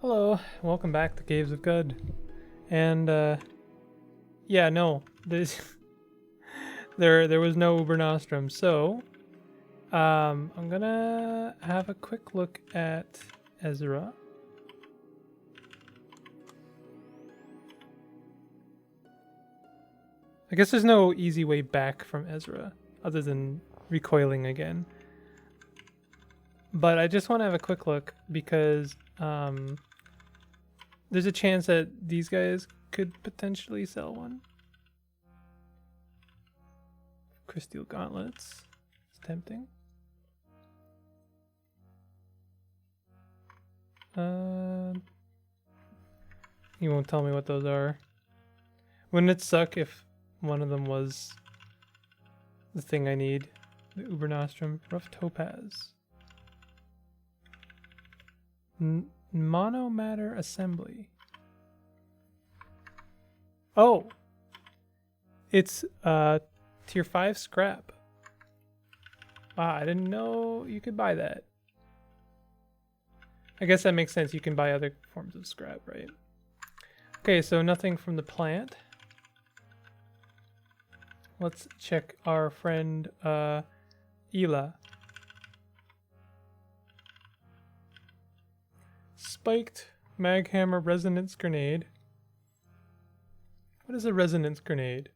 Hello, welcome back to Caves of Qud. And yeah, no, this there was no Uber Nostrum, so I'm gonna have a quick look at Ezra. I guess there's no easy way back from Ezra other than recoiling again. But I just want to have a quick look because there's a chance that these guys could potentially sell one. Crystal gauntlets. It's tempting. You won't tell me what those are. Wouldn't it suck if one of them was the thing I need? The Uber Nostrum. Rough topaz. Monomatter assembly. Oh! It's tier 5 scrap. Wow, I didn't know you could buy that. I guess that makes sense. You can buy other forms of scrap, right? Okay, so nothing from the plant. Let's check our friend Ela. Spiked maghammer resonance grenade. What is a resonance grenade?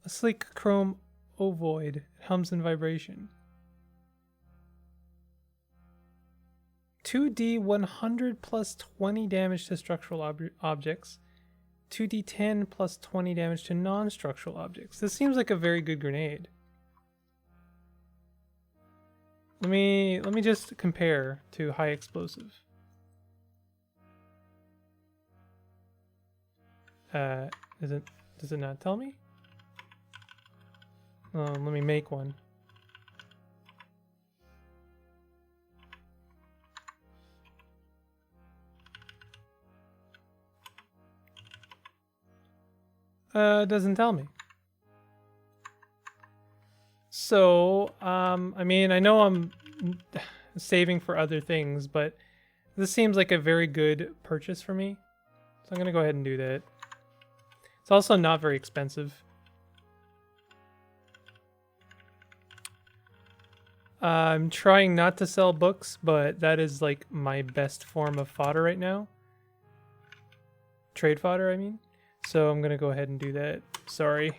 A sleek chrome ovoid. It hums in vibration. 2d 100 plus 20 damage to structural objects. 2d10 plus 20 damage to non-structural objects. This seems like a very good grenade. Let me just compare to high explosive. Does it not tell me? Let me make one. It doesn't tell me. So, I mean, I know I'm saving for other things, but this seems like a very good purchase for me. So I'm going to go ahead and do that. It's also not very expensive. I'm trying not to sell books, but that is like my best form of fodder right now. Trade fodder, I mean. So I'm going to go ahead and do that. Sorry.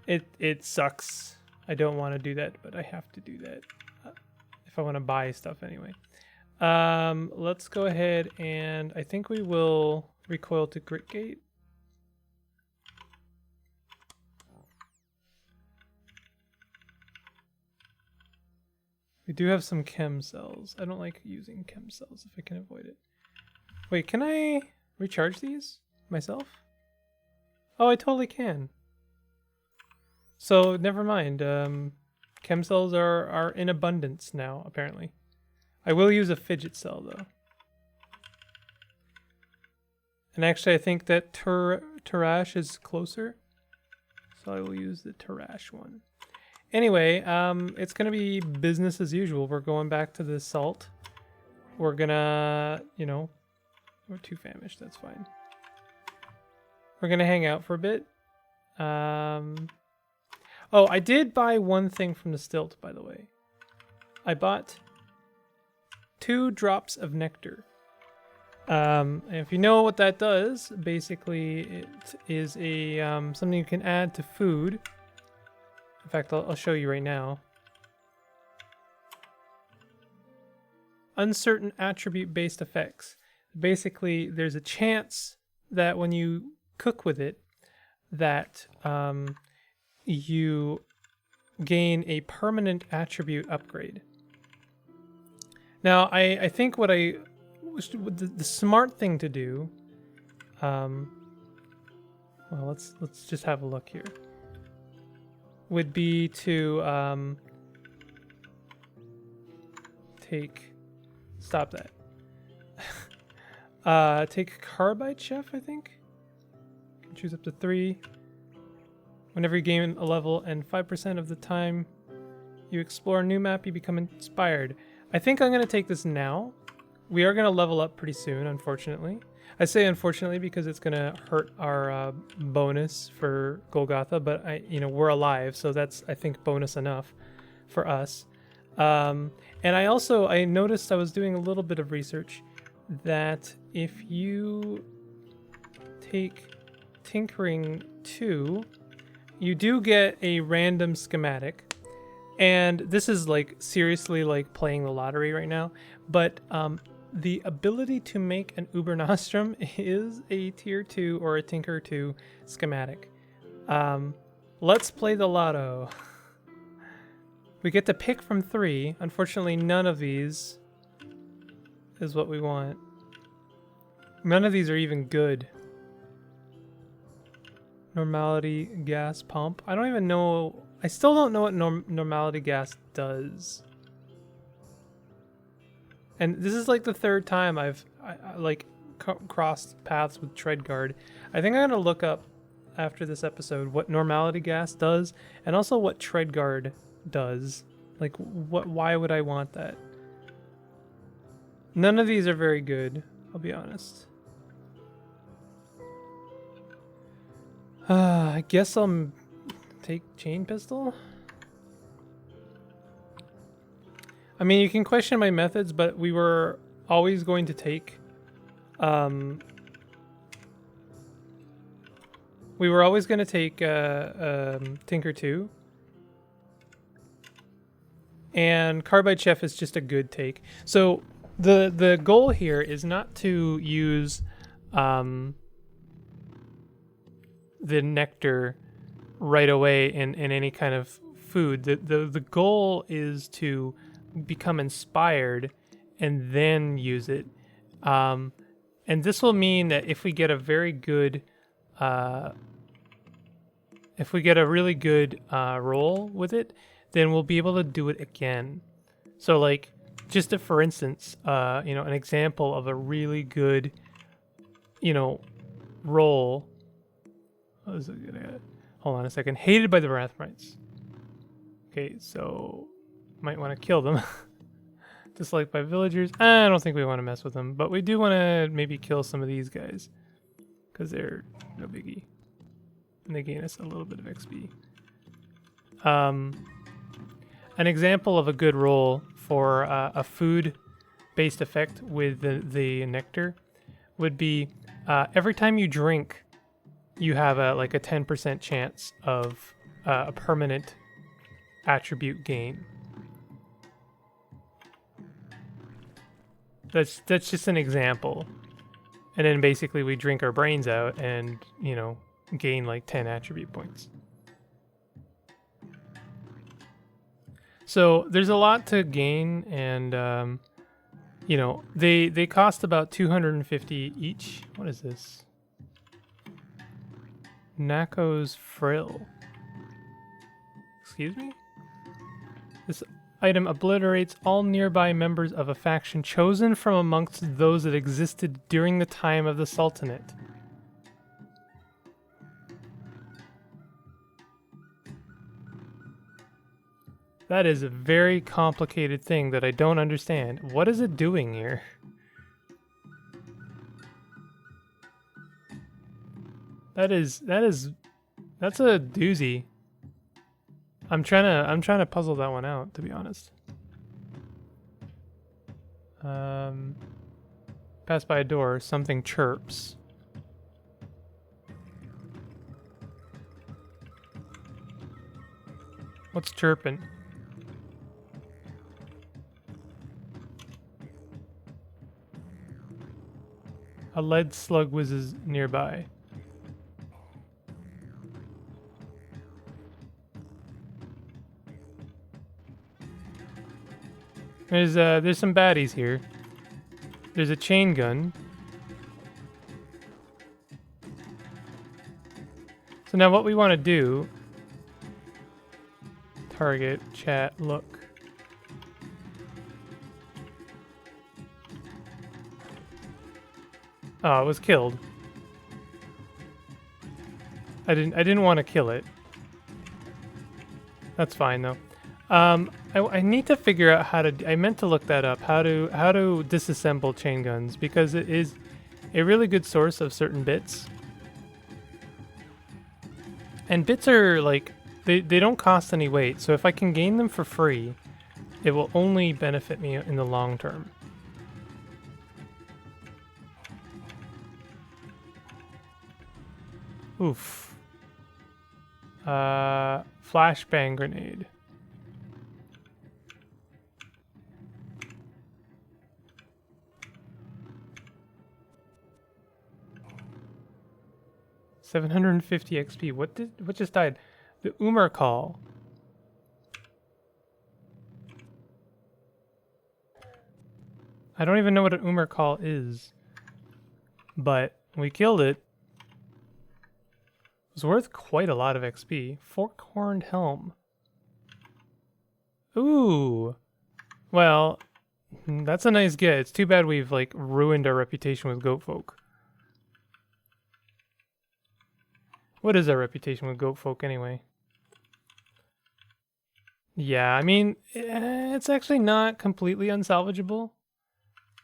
It sucks. I don't want to do that, but I have to do that if I want to buy stuff anyway. Let's go ahead and I think we will recoil to Gritgate. We do have some chem cells. I don't like using chem cells if I can avoid it. Wait, can I recharge these myself? Oh, I totally can. So never mind. Chem cells are in abundance now, apparently. I will use a fidget cell though. And actually I think that Tarash is closer. So I will use the Tarash one. Anyway, it's gonna be business as usual. We're going back to the salt. We're gonna, you know, we're too famished, that's fine. We're gonna hang out for a bit. Oh, I did buy one thing from the stilt, by the way. I bought 2 drops of nectar. And if you know what that does, basically it is a something you can add to food. In fact, I'll show you right now. Uncertain attribute-based effects. Basically, there's a chance that when you cook with it, that you gain a permanent attribute upgrade. Now, I think what the smart thing to do, well, let's just have a look here, would be to stop that. Take Carbide Chef, I think. Choose up to 3. Whenever you gain a level and 5% of the time you explore a new map, you become inspired. I think I'm going to take this now. We are going to level up pretty soon, unfortunately. I say unfortunately because it's going to hurt our bonus for Golgotha, but we're alive, so that's, I think, bonus enough for us. And I noticed, I was doing a little bit of research, that if you take Tinkering 2, you do get a random schematic. And this is like seriously like playing the lottery right now, but the ability to make an Uber Nostrum is a tier 2 or a Tinker 2 schematic. Let's play the lotto. We get to pick from 3. Unfortunately, none of these is what we want. None of these are even good. Normality gas pump. I don't even know. I still don't know what normality gas does. And this is like the third time I've crossed paths with Treadguard. I think I'm going to look up after this episode what normality gas does and also what Treadguard does. Like, why would I want that? None of these are very good, I'll be honest. I guess I'll take chain pistol. I mean, you can question my methods, but we were always going to take Tinker 2. And Carbide Chef is just a good take. So the goal here is not to use the nectar right away in any kind of food. The goal is to become inspired and then use it. And this will mean that if we get a very good if we get a really good roll with it, then we'll be able to do it again. So like, just for instance, an example of a really good, roll. What is it? Hold on a second. Hated by the Wrathmites. Okay, so might want to kill them. Disliked by villagers. I don't think we want to mess with them, but we do want to maybe kill some of these guys because they're no biggie, and they gain us a little bit of XP. An example of a good roll for a food-based effect with the nectar would be every time you drink, you have a 10% chance of a permanent attribute gain. That's just an example. And then basically we drink our brains out and, gain like 10 attribute points. So there's a lot to gain, and they cost about 250 each. What is this? Nako's Frill. Excuse me? This item obliterates all nearby members of a faction chosen from amongst those that existed during the time of the Sultanate. That is a very complicated thing that I don't understand. What is it doing here? That's a doozy. I'm trying to puzzle that one out, to be honest. Pass by a door, something chirps. What's chirping? A lead slug whizzes nearby. There's some baddies here. There's a chain gun. So now what we want to do... Target, chat, look. Oh, it was killed. I didn't want to kill it. That's fine though. I need to figure out how to. I meant to look that up. How to disassemble chain guns, because it is a really good source of certain bits. And bits are like they don't cost any weight. So if I can gain them for free, it will only benefit me in the long term. Oof. Flashbang grenade. $750 XP. What just died? The Umar call. I don't even know what an Umar call is, but we killed it. It was worth quite a lot of XP. Fork-horned helm. Ooh. Well, that's a nice get. It's too bad we've like ruined our reputation with goat folk. What is our reputation with goat folk anyway? Yeah, I mean, it's actually not completely unsalvageable,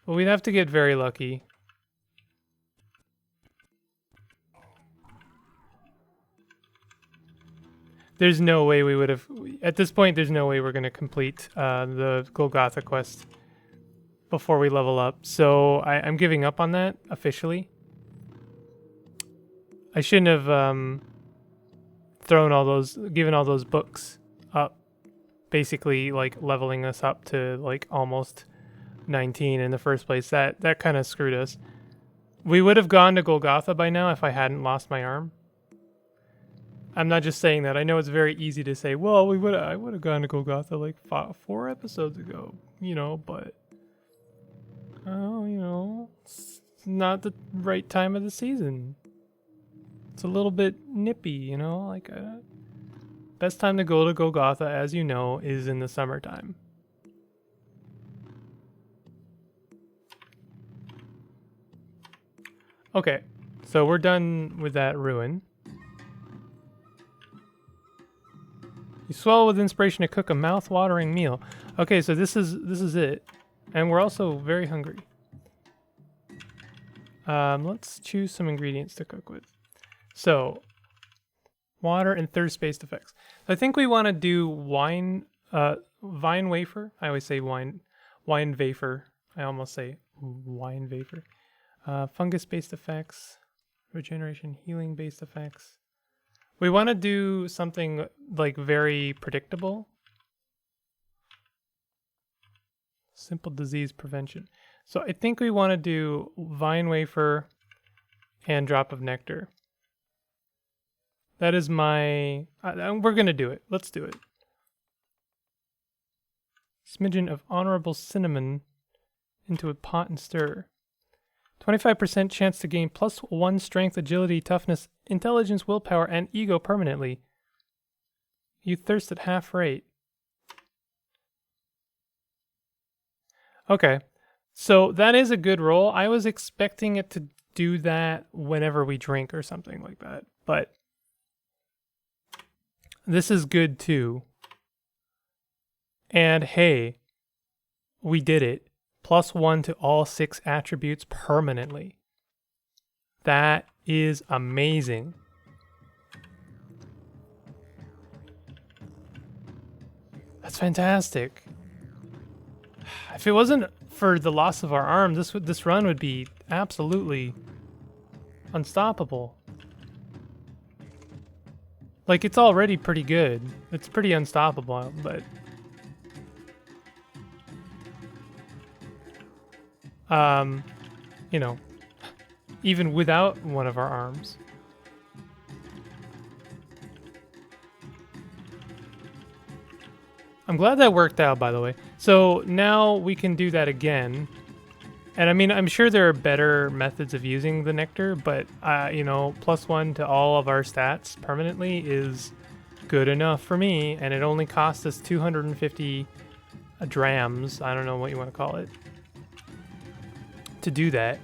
but we'd have to get very lucky. There's no way we would have... At this point, there's no way we're going to complete the Golgotha quest before we level up. So I'm giving up on that officially. I shouldn't have given all those books up. Basically, like, leveling us up to, like, almost 19 in the first place. That kind of screwed us. We would have gone to Golgotha by now if I hadn't lost my arm. I'm not just saying that. I know it's very easy to say, well, I would have gone to Golgotha like 4 episodes ago, you know, but oh, you know, it's not the right time of the season. It's a little bit nippy, you know, like best time to go to Golgotha, as you know, is in the summertime. Okay, so we're done with that ruin. You swallow with inspiration to cook a mouth-watering meal. Okay, so this is it. And we're also very hungry. Let's choose some ingredients to cook with. So, water and thirst-based effects. I think we want to do vine wafer. I always say wine wafer. I almost say wine wafer. Fungus-based effects, regeneration, healing-based effects. We want to do something like very predictable. Simple disease prevention. So I think we want to do vine wafer and drop of nectar. That is my... we're going to do it. Let's do it. Smidgen of honorable cinnamon into a pot and stir. 25% chance to gain +1 strength, agility, toughness, intelligence, willpower, and ego permanently. You thirst at half rate. Okay, so that is a good roll. I was expecting it to do that whenever we drink or something like that, but this is good too. And hey, we did it. +1 to all 6 attributes permanently. That is amazing. That's fantastic. If it wasn't for the loss of our arm, this run would be absolutely unstoppable. Like, it's already pretty good. It's pretty unstoppable, but you know, even without one of our arms. I'm glad that worked out, by the way. So now we can do that again. And I mean, I'm sure there are better methods of using the nectar, but, you know, +1 to all of our stats permanently is good enough for me. And it only cost us 250 drams. I don't know what you want to call it, to do that.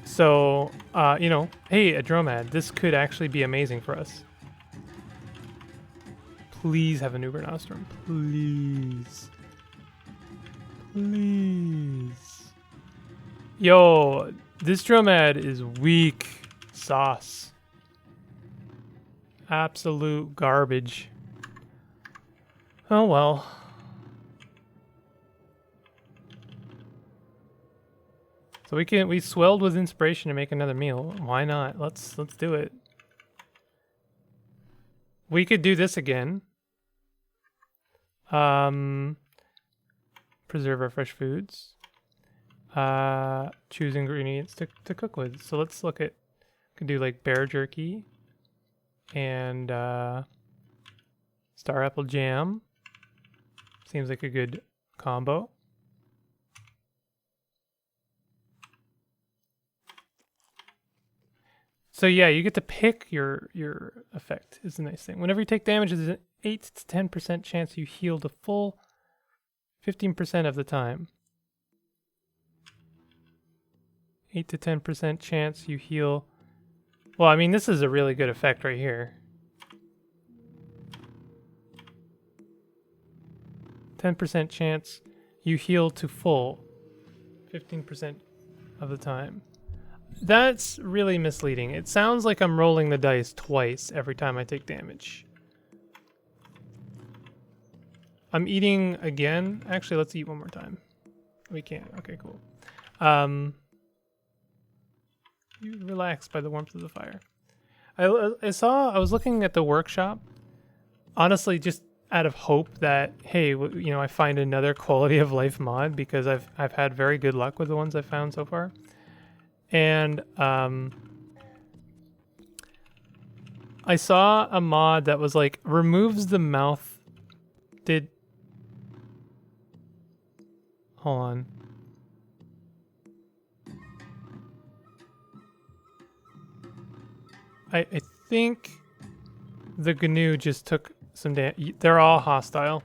So, you know, hey, a dromad, this could actually be amazing for us. please have an Uber Nostrum. Please. Please. Yo, this Dromad is weak sauce. Absolute garbage. Oh well. So we swelled with inspiration to make another meal. Why not? Let's do it. We could do this again. Preserve our fresh foods. Choose ingredients to cook with. So let's look at, could do like bear jerky and star apple jam. Seems like a good combo. So yeah, you get to pick your effect is the nice thing. Whenever you take damage, there's an 8 to 10% chance you heal the full 15% of the time. 8 to 10% chance you heal. Well, I mean, this is a really good effect right here. 10% chance you heal to full 15% of the time. That's really misleading. It sounds like I'm rolling the dice twice every time I take damage. I'm eating again. Actually, let's eat one more time. We can. Okay, cool. You relax by the warmth of the fire. I was looking at the workshop. Honestly, just out of hope that, hey, you know, I find another quality of life mod, because I've had very good luck with the ones I've found so far. And I saw a mod that was like removes the mouth. Hold on. I think the GNU just took some damage. They're all hostile.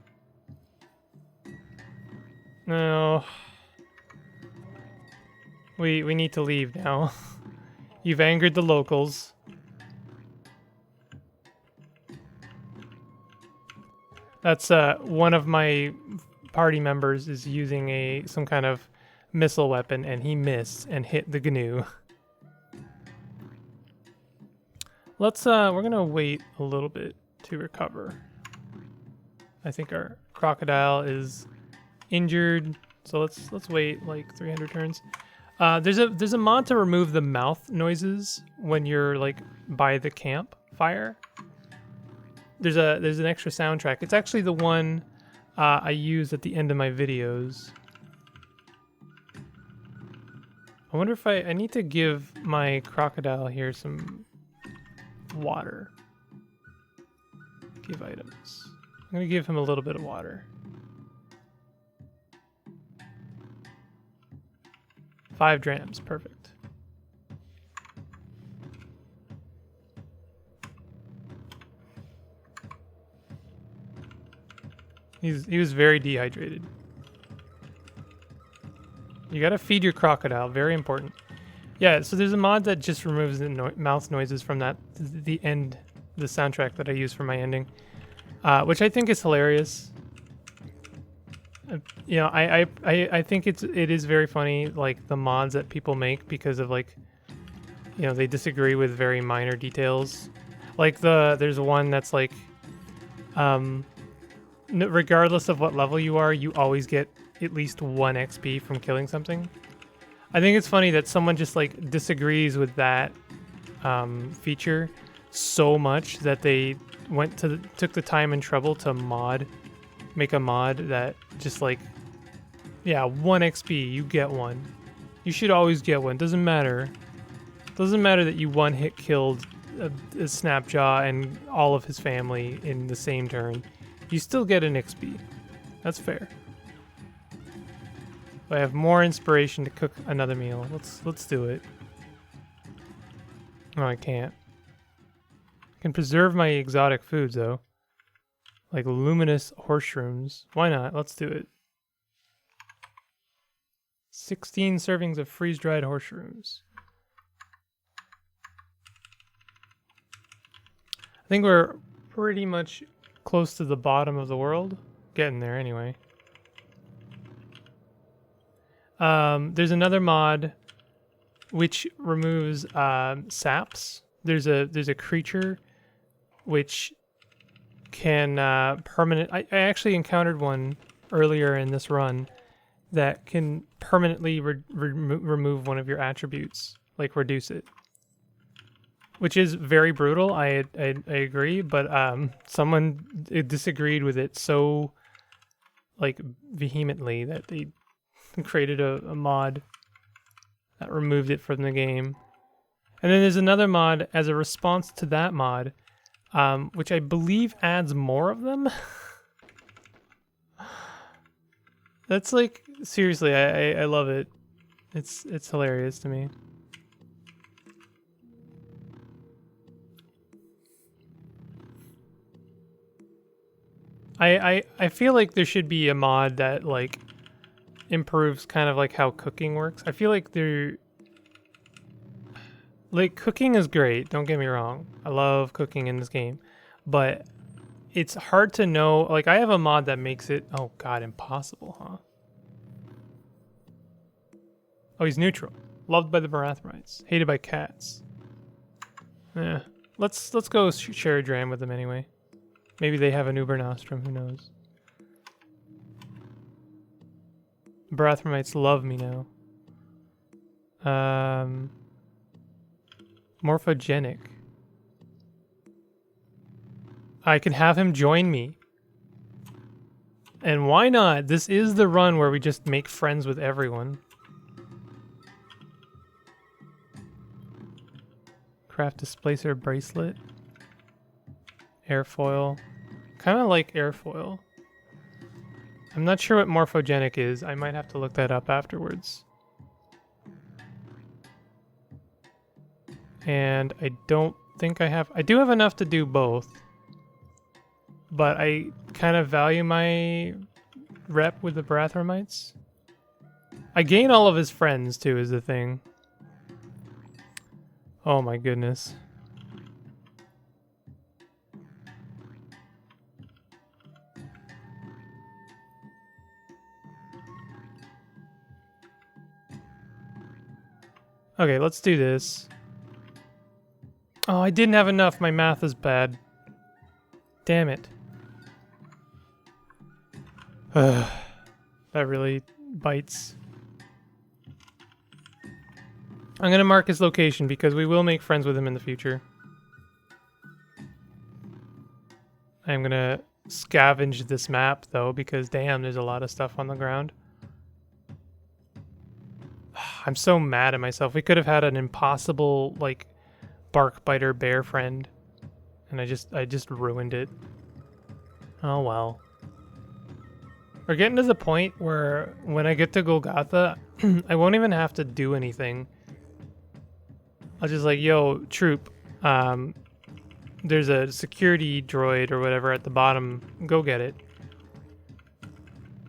No. We need to leave now. You've angered the locals. That's one of my party members is using some kind of missile weapon, and he missed and hit the GNU. Let's we're gonna wait a little bit to recover. I think our crocodile is injured, so let's wait like 300 turns. There's a mod to remove the mouth noises when you're like by the campfire. There's an extra soundtrack. It's actually the one I use at the end of my videos. I wonder if I need to give my crocodile here some water. Give items. I'm gonna give him a little bit of water. 5 drams, perfect. He was very dehydrated. You gotta feed your crocodile, very important. Yeah, so there's a mod that just removes the mouth noises from the soundtrack that I use for my ending, which I think is hilarious. You know, I think it is very funny, like the mods that people make, because of like, you know, they disagree with very minor details. Like there's one that's like, regardless of what level you are, you always get at least 1 XP from killing something. I think it's funny that someone just like disagrees with that feature so much that they took the time and trouble to make a mod that just like, yeah, 1 XP, you get 1. You should always get 1. Doesn't matter. Doesn't matter that you one-hit killed a Snapjaw and all of his family in the same turn. You still get an XP. That's fair. I have more inspiration to cook another meal. Let's do it. Oh, I can't. I can preserve my exotic foods though. Like luminous horse shrooms. Why not? Let's do it. 16 servings of freeze-dried horse shrooms. I think we're pretty much close to the bottom of the world. Getting there anyway. There's another mod which removes saps. There's a creature which can permanent. I actually encountered one earlier in this run that can permanently remove one of your attributes, like reduce it, which is very brutal. I agree, but someone disagreed with it so like vehemently that they created a mod that removed it from the game. And then there's another mod as a response to that mod, which I believe adds more of them. That's like, seriously, I love it. It's hilarious to me. I feel like there should be a mod that like improves kind of like how cooking works. I feel like cooking is great, don't get me wrong. I love cooking in this game. But it's hard to know, like I have a mod that makes it, oh god, impossible, huh? Oh, he's neutral. Loved by the Barathmites. Hated by cats. Yeah. Let's go share a dram with them anyway. Maybe they have an Uber Nostrum, who knows? Barathmites love me now. Morphogenic. I can have him join me. And why not? This is the run where we just make friends with everyone. Craft displacer bracelet. Airfoil. Kind of like airfoil. I'm not sure what morphogenic is. I might have to look that up afterwards. And I don't think I have... I do have enough to do both. But I kind of value my rep with the Barathmites. I gain all of his friends too, is the thing. Oh my goodness. Okay, let's do this. Oh, I didn't have enough. My math is bad. Damn it. That really bites. I'm gonna mark his location because we will make friends with him in the future. I'm gonna scavenge this map though because damn, there's a lot of stuff on the ground. I'm so mad at myself. We could have had an impossible like bark biter bear friend, and I just ruined it. Oh well. We're getting to the point where when I get to Golgotha, I won't even have to do anything. I'll just like, yo, troop, there's a security droid or whatever at the bottom. Go get it.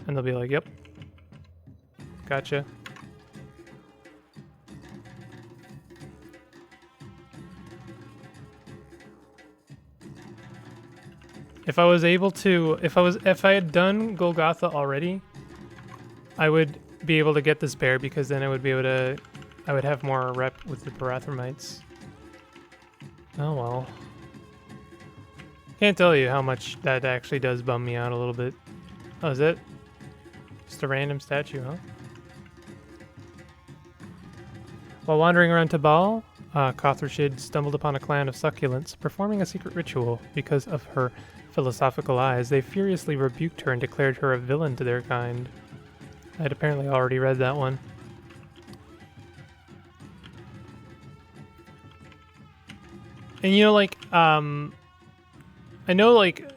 And they'll be like, yep. Gotcha. If I was able to, if I had done Golgotha already, I would be able to get this bear because then I would be able to, I would have more rep with the Barathmites. Oh well. Can't tell you how much that actually does bum me out a little bit. Oh, is it? Just a random statue, huh? While wandering around Tabal, Kothrashid stumbled upon a clan of succulents performing a secret ritual. Because of her philosophical eyes, they furiously rebuked her and declared her a villain to their kind. I'd apparently already read that one. And you know, like, I know, like,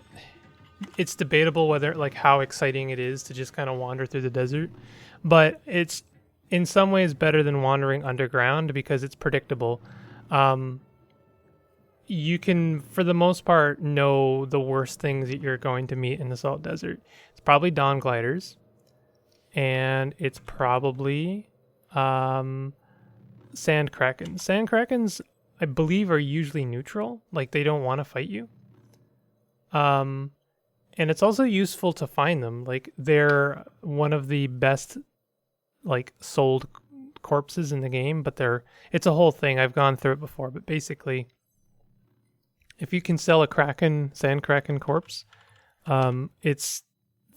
it's debatable whether, like, how exciting it is to just kind of wander through the desert, but it's in some ways better than wandering underground because it's predictable. You can, for the most part, know the worst things that you're going to meet in the salt desert. It's probably dawn gliders, and it's probably sand krakens. Sand krakens, I believe, are usually neutral. Like, they don't want to fight you. And it's also useful to find them. Like, they're one of the best, like, sold corpses in the game, but it's a whole thing. I've gone through it before, but basically, if you can sell a sand kraken corpse, it's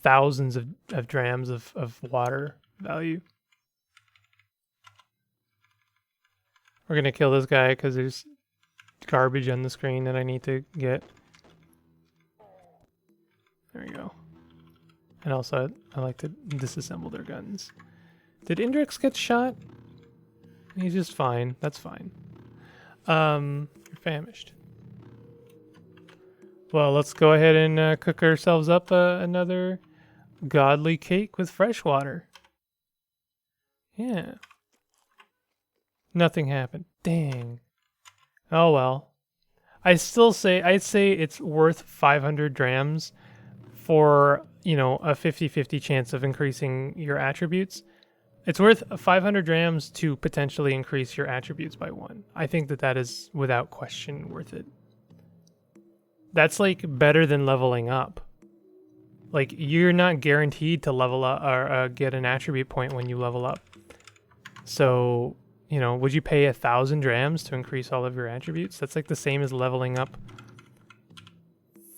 thousands of drams of water value. We're gonna kill this guy because there's garbage on the screen that I need to get. There we go. And also, I like to disassemble their guns. Did Indrix get shot? He's just fine. That's fine. You're famished. Well, let's go ahead and cook ourselves up another godly cake with fresh water. Yeah. Nothing happened. Dang. Oh well. I'd say it's worth 500 drams for, you know, a 50-50 chance of increasing your attributes. It's worth 500 drams to potentially increase your attributes by 1. I think that is without question worth it. That's like better than leveling up. Like, you're not guaranteed to level up or get an attribute point when you level up. So, you know, would you pay 1,000 drams to increase all of your attributes? That's like the same as leveling up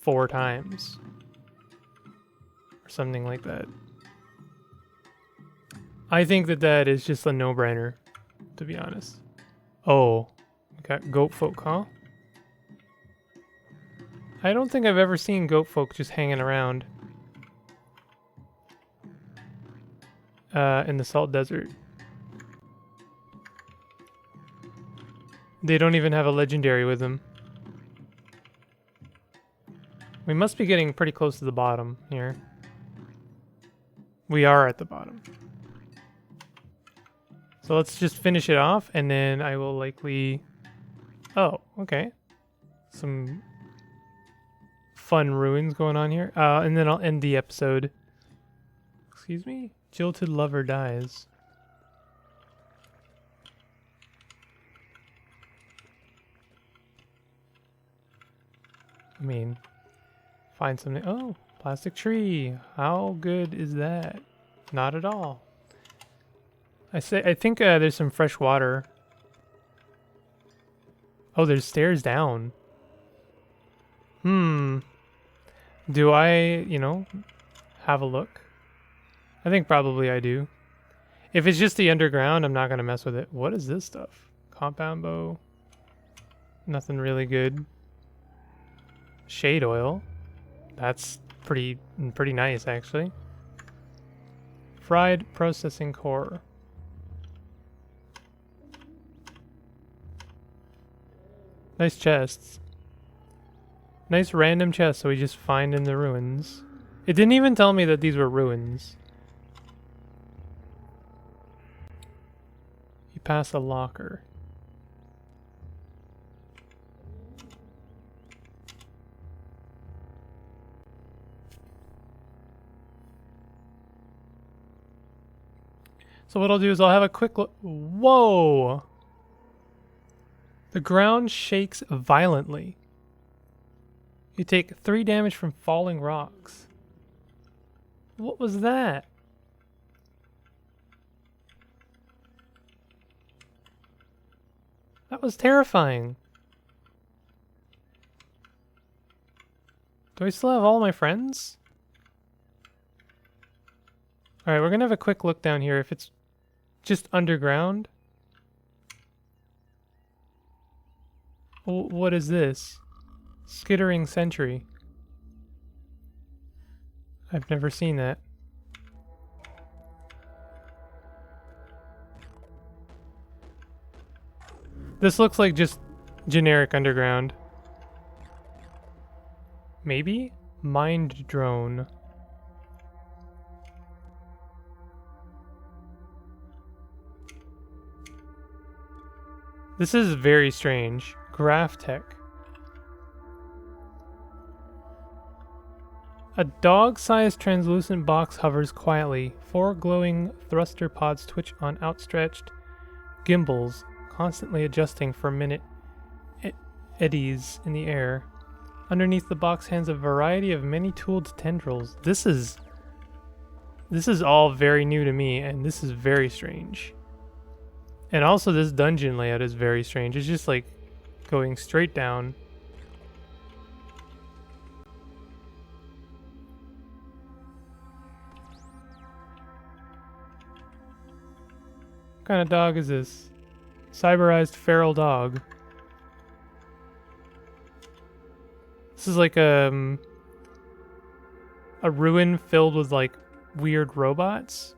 4 times. Or something like that. I think that is just a no-brainer, to be honest. Oh, we got goat folk, huh? I don't think I've ever seen goat folk just hanging around in the salt desert. They don't even have a legendary with them. We must be getting pretty close to the bottom here. We are at the bottom. So let's just finish it off, and then I will likely... Oh, okay. Some fun ruins going on here. And then I'll end the episode. Excuse me? Jilted lover dies. I mean, find something. Oh, plastic tree. How good is that? Not at all. I think there's some fresh water. Oh, there's stairs down. Do I, you know, have a look? I think probably I do. If it's just the underground, I'm not gonna mess with it. What is this stuff? Compound bow. Nothing really good. Shade oil. That's pretty nice, actually. Fried processing core. Nice chests. Nice random chests that we just find in the ruins. It didn't even tell me that these were ruins. You pass a locker. So what I'll do is I'll have a quick look. Whoa! The ground shakes violently. You take 3 damage from falling rocks. What was that? That was terrifying. Do I still have all my friends? Alright, we're gonna have a quick look down here if it's just underground. What is this? Skittering sentry. I've never seen that. This looks like just generic underground. Maybe? Mind drone. This is very strange. Graph tech. A dog-sized translucent box hovers quietly. 4 glowing thruster pods twitch on outstretched gimbals, constantly adjusting for minute eddies in the air. Underneath the box hangs a variety of many-tooled tendrils. This is all very new to me, and this is very strange. And also this dungeon layout is very strange. It's just like going straight down. What kind of dog is this? Cyberized feral dog. This is like a ruin filled with like weird robots.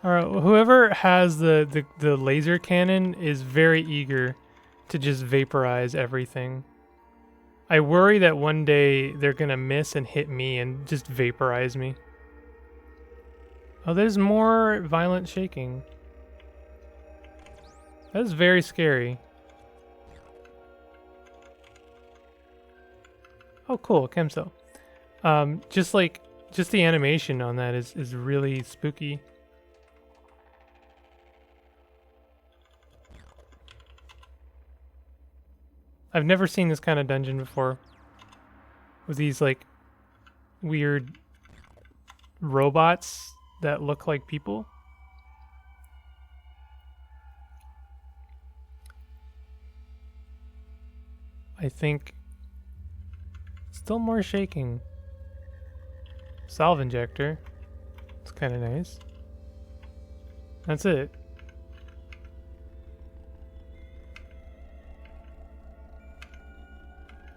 Alright, whoever has the laser cannon is very eager to just vaporize everything. I worry that one day they're gonna miss and hit me and just vaporize me. Oh, there's more violent shaking. That is very scary. Oh, cool, Chemso. Just the animation on that is really spooky. I've never seen this kind of dungeon before. With these like weird robots that look like people. I think still more shaking. Salve injector. It's kind of nice. That's it.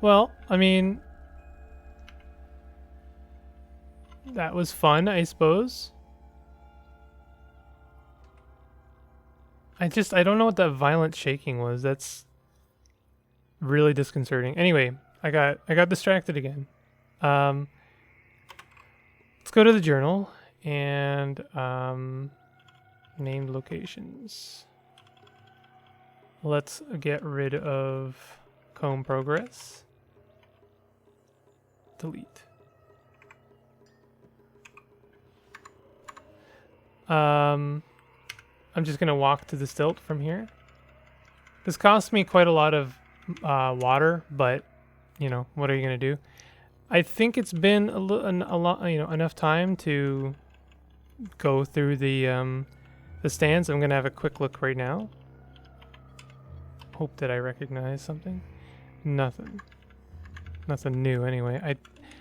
Well, I mean, that was fun, I suppose. I don't know what that violent shaking was. That's really disconcerting. Anyway, I got distracted again. Let's go to the journal and named locations. Let's get rid of comb progress. Delete. I'm just gonna walk to the stilt from here. This cost me quite a lot of water, but you know, what are you gonna do? I think it's been a lot, you know, enough time to go through the stands. I'm gonna have a quick look right now. Hope that I recognize something. Nothing new anyway.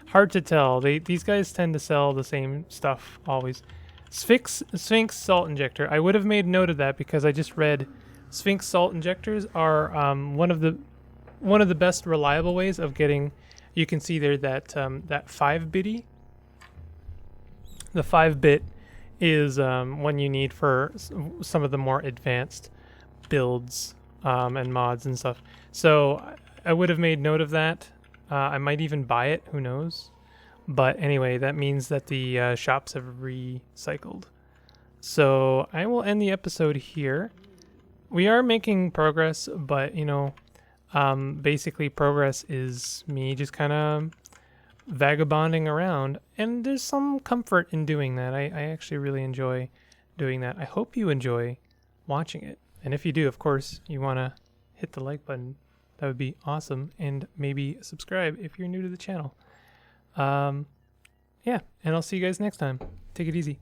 Hard to tell. These guys tend to sell the same stuff always. Sphinx salt injector. I would have made note of that because I just read Sphinx salt injectors are one of the best reliable ways of getting. You can see there that that 5-bitty. The 5-bit is one you need for some of the more advanced builds and mods and stuff. So I would have made note of that. I might even buy it, who knows. But anyway, that means that the shops have recycled. So I will end the episode here. We are making progress, but you know, basically progress is me just kind of vagabonding around. And there's some comfort in doing that. I actually really enjoy doing that. I hope you enjoy watching it. And if you do, of course, you want to hit the like button. That would be awesome. And maybe subscribe if you're new to the channel. Yeah, and I'll see you guys next time. Take it easy.